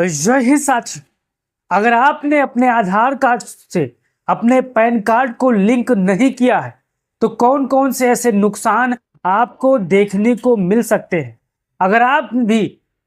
यही साथी, अगर आपने अपने आधार कार्ड से अपने पैन कार्ड को लिंक नहीं किया है तो कौन कौन से ऐसे नुकसान आपको देखने को मिल सकते हैं। अगर आप भी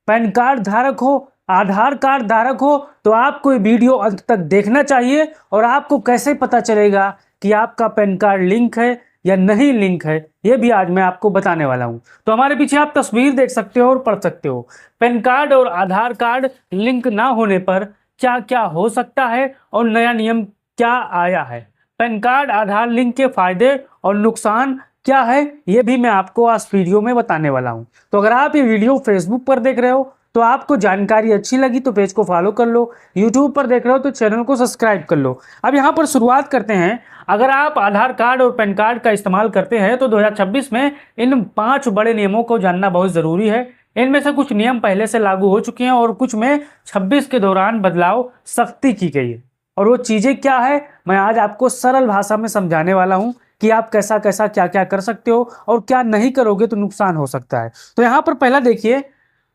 पैन कार्ड धारक हो, आधार कार्ड धारक हो, तो आपको ये वीडियो अंत तक देखना चाहिए। और आपको कैसे पता चलेगा कि आपका पैन कार्ड लिंक है या नहीं लिंक है, ये भी आज मैं आपको बताने वाला हूं। तो हमारे पीछे आप तस्वीर देख सकते हो और पढ़ सकते हो। पैन कार्ड और आधार कार्ड लिंक ना होने पर क्या क्या हो सकता है और नया नियम क्या आया है। पैन कार्ड आधार लिंक के फायदे और नुकसान क्या है, ये भी मैं आपको आज वीडियो में बताने वाला हूं। तो अगर आप ये वीडियो फेसबुक पर देख रहे हो तो आपको जानकारी अच्छी लगी तो पेज को फॉलो कर लो, यूट्यूब पर देख रहे हो तो चैनल को सब्सक्राइब कर लो। अब यहाँ पर शुरुआत करते हैं। अगर आप आधार कार्ड और पैन कार्ड का इस्तेमाल करते हैं तो 2026 में इन 5 बड़े नियमों को जानना बहुत ज़रूरी है। इनमें से कुछ नियम पहले से लागू हो चुके हैं और कुछ में 26 के दौरान बदलाव सख्ती की गई है। और वो चीज़ें क्या है, मैं आज आपको सरल भाषा में समझाने वाला हूँ कि आप कैसा कैसा क्या क्या कर सकते हो और क्या नहीं करोगे तो नुकसान हो सकता है। तो यहाँ पर पहला देखिए,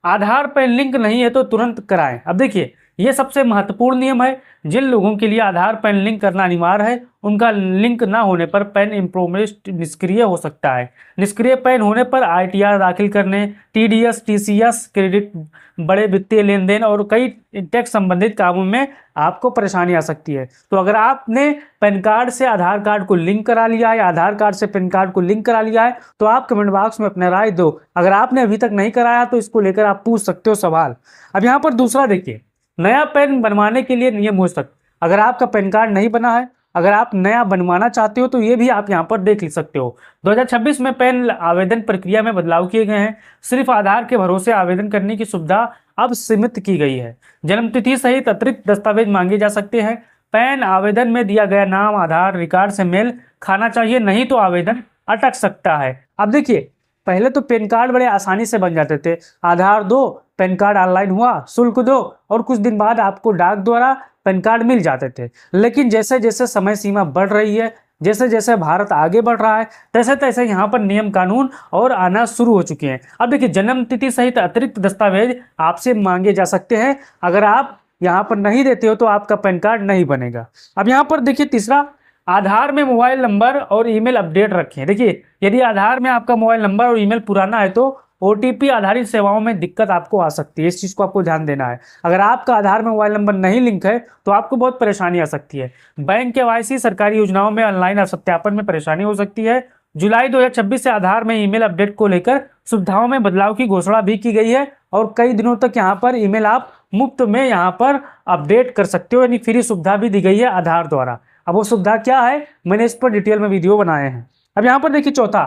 आधार पैन लिंक नहीं है तो तुरंत कराएं। अब देखिए, ये सबसे महत्वपूर्ण नियम है। जिन लोगों के लिए आधार पैन लिंक करना अनिवार्य है, उनका लिंक ना होने पर पैन इम्प्रोमेस्ट निष्क्रिय हो सकता है। निष्क्रिय पैन होने पर आईटीआर दाखिल करने, टीडीएस, टीसीएस, क्रेडिट, बड़े वित्तीय लेन देन और कई टैक्स संबंधित कामों में आपको परेशानी आ सकती है। तो अगर आपने पैन कार्ड से आधार कार्ड को लिंक करा लिया है, आधार कार्ड से पैन कार्ड को लिंक करा लिया है, तो आप कमेंट बॉक्स में अपना राय दो। अगर आपने अभी तक नहीं कराया तो इसको लेकर आप पूछ सकते हो सवाल। अब यहाँ पर दूसरा देखिए, नया पैन बनवाने के लिए नियम हो सकता। अगर आपका पैन कार्ड नहीं बना है, अगर आप नया बनवाना चाहते हो तो ये भी आप यहाँ पर देख सकते हो। 2026 में पैन आवेदन प्रक्रिया में बदलाव किए गए हैं। सिर्फ आधार के भरोसे आवेदन करने की सुविधा अब सीमित की गई है। जन्मतिथि सहित अतिरिक्त दस्तावेज मांगे जा सकते हैं। पैन आवेदन में दिया गया नाम आधार रिकॉर्ड से मेल खाना चाहिए, नहीं तो आवेदन अटक सकता है। अब देखिए, पहले तो पैन कार्ड बड़े आसानी से बन जाते थे। आधार दो, पैन कार्ड ऑनलाइन हुआ, शुल्क दो और कुछ दिन बाद आपको डाक द्वारा पैन कार्ड मिल जाते थे। लेकिन जैसे जैसे समय सीमा बढ़ रही है, जैसे जैसे भारत आगे बढ़ रहा है, तैसे तैसे यहाँ पर नियम कानून और आना शुरू हो चुके हैं। अब देखिए, जन्म तिथि सहित अतिरिक्त दस्तावेज आपसे मांगे जा सकते हैं। अगर आप यहाँ पर नहीं देते हो तो आपका पैन कार्ड नहीं बनेगा। अब यहाँ पर देखिए तीसरा, आधार में मोबाइल नंबर और ईमेल अपडेट रखें। देखिए, यदि आधार में आपका मोबाइल नंबर और ईमेल पुराना है तो ओटीपी आधारित सेवाओं में दिक्कत आपको आ सकती है। इस चीज़ को आपको ध्यान देना है। अगर आपका आधार में मोबाइल नंबर नहीं लिंक है तो आपको बहुत परेशानी आ सकती है। बैंक केवाईसी, सरकारी योजनाओं में ऑनलाइन सत्यापन में परेशानी हो सकती है। जुलाई 2026 से आधार में ईमेल अपडेट को लेकर सुविधाओं में बदलाव की घोषणा भी की गई है और कई दिनों तक यहाँ पर ईमेल आप मुफ्त में यहाँ पर अपडेट कर सकते हो, यानी फ्री सुविधा भी दी गई है आधार द्वारा। अब वो सुविधा क्या है, मैंने इस पर डिटेल में वीडियो बनाए हैं। अब यहाँ पर देखिए चौथा,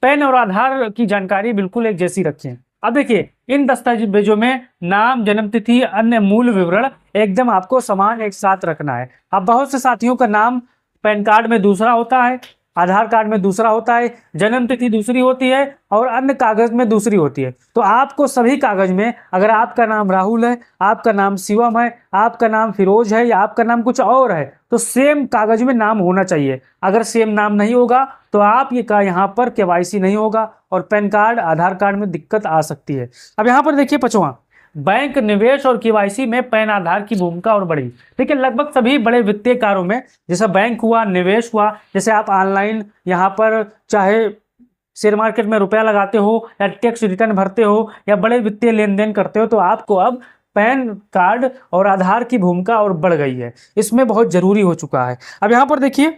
पैन और आधार की जानकारी बिल्कुल एक जैसी रखें। अब देखिए, इन दस्तावेजों में नाम, जन्मतिथि, अन्य मूल विवरण एकदम आपको समान एक साथ रखना है। अब बहुत से साथियों का नाम पैन कार्ड में दूसरा होता है, आधार कार्ड में दूसरा होता है, जन्म तिथि दूसरी होती है और अन्य कागज में दूसरी होती है। तो आपको सभी कागज में, अगर आपका नाम राहुल है, आपका नाम शिवम है, आपका नाम फिरोज है या आपका नाम कुछ और है, तो सेम कागज में नाम होना चाहिए। अगर सेम नाम नहीं होगा तो आप ये का यहाँ पर केवाईसी नहीं होगा और पैन कार्ड, आधार कार्ड में दिक्कत आ सकती है। अब यहाँ पर देखिए पांचवा, बैंक, निवेश और केवाईसी में पैन आधार की भूमिका और बढ़ी। देखिए, लगभग सभी बड़े वित्तीय कार्यों में, जैसे बैंक हुआ, निवेश हुआ, जैसे आप ऑनलाइन यहाँ पर चाहे शेयर मार्केट में रुपया लगाते हो या टैक्स रिटर्न भरते हो या बड़े वित्तीय लेन देन करते हो, तो आपको अब पैन कार्ड और आधार की भूमिका और बढ़ गई है। इसमें बहुत जरूरी हो चुका है। अब यहाँ पर देखिए,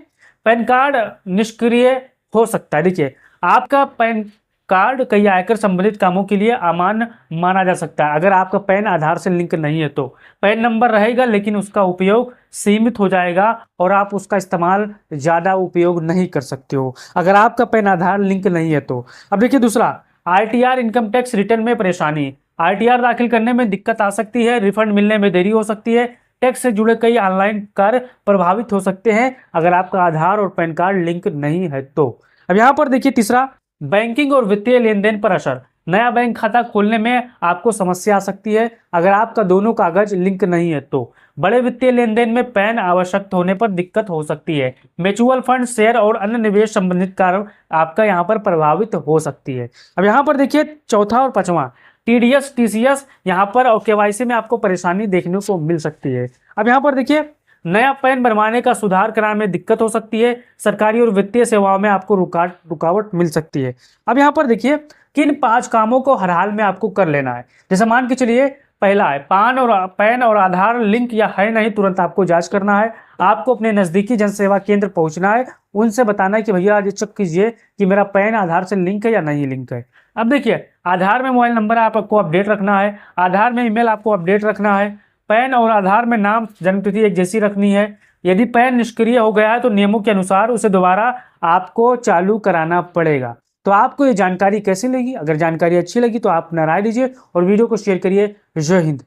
पैन कार्ड निष्क्रिय हो सकता है। देखिए, आपका पैन कार्ड कई आयकर संबंधित कामों के लिए अमान्य माना जा सकता है। अगर आपका पैन आधार से लिंक नहीं है तो पैन नंबर रहेगा लेकिन उसका उपयोग सीमित हो जाएगा और आप उसका इस्तेमाल ज़्यादा उपयोग नहीं कर सकते हो अगर आपका पैन आधार लिंक नहीं है तो। अब देखिए दूसरा, आईटीआर, इनकम टैक्स रिटर्न में परेशानी। आईटीआर दाखिल करने में दिक्कत आ सकती है, रिफंड मिलने में देरी हो सकती है, टैक्स से जुड़े कई ऑनलाइन कार्य प्रभावित हो सकते हैं अगर आपका आधार और पैन कार्ड लिंक नहीं है तो। अब यहाँ पर देखिए तीसरा, बैंकिंग और वित्तीय लेन देन पर असर। नया बैंक खाता खोलने में आपको समस्या आ सकती है अगर आपका दोनों कागज लिंक नहीं है तो। बड़े वित्तीय लेन देन में पैन आवश्यक होने पर दिक्कत हो सकती है। म्यूचुअल फंड, शेयर और अन्य निवेश संबंधित कार्य आपका यहाँ पर प्रभावित हो सकती है। अब यहाँ पर देखिए चौथा और पांचवा, TDS TCS यहाँ पर और KYC में आपको परेशानी देखने को मिल सकती है। अब यहाँ पर देखिए, नया पैन बनवाने का सुधार कराने में दिक्कत हो सकती है। सरकारी और वित्तीय सेवाओं में आपको रुकावट मिल सकती है। अब यहाँ पर देखिए, किन 5 कामों को हर हाल में आपको कर लेना है। जैसे मान के चलिए, पहला है पैन और आधार लिंक या है नहीं, तुरंत आपको जांच करना है। आपको अपने नजदीकी जन सेवा केंद्र पहुंचना है, उनसे बताना है कि भैया आज चेक कीजिए कि मेरा पैन आधार से लिंक है या नहीं लिंक है। अब देखिए, आधार में मोबाइल नंबर आपको अपडेट रखना है, आधार में ईमेल आपको अपडेट रखना है, पैन और आधार में नाम जन्मतिथि एक जैसी रखनी है। यदि पैन निष्क्रिय हो गया है तो नियमों के अनुसार उसे दोबारा आपको चालू कराना पड़ेगा। तो आपको ये जानकारी कैसी लगी? अगर जानकारी अच्छी लगी तो आप अपना राय दीजिए और वीडियो को शेयर करिए। जय हिंद।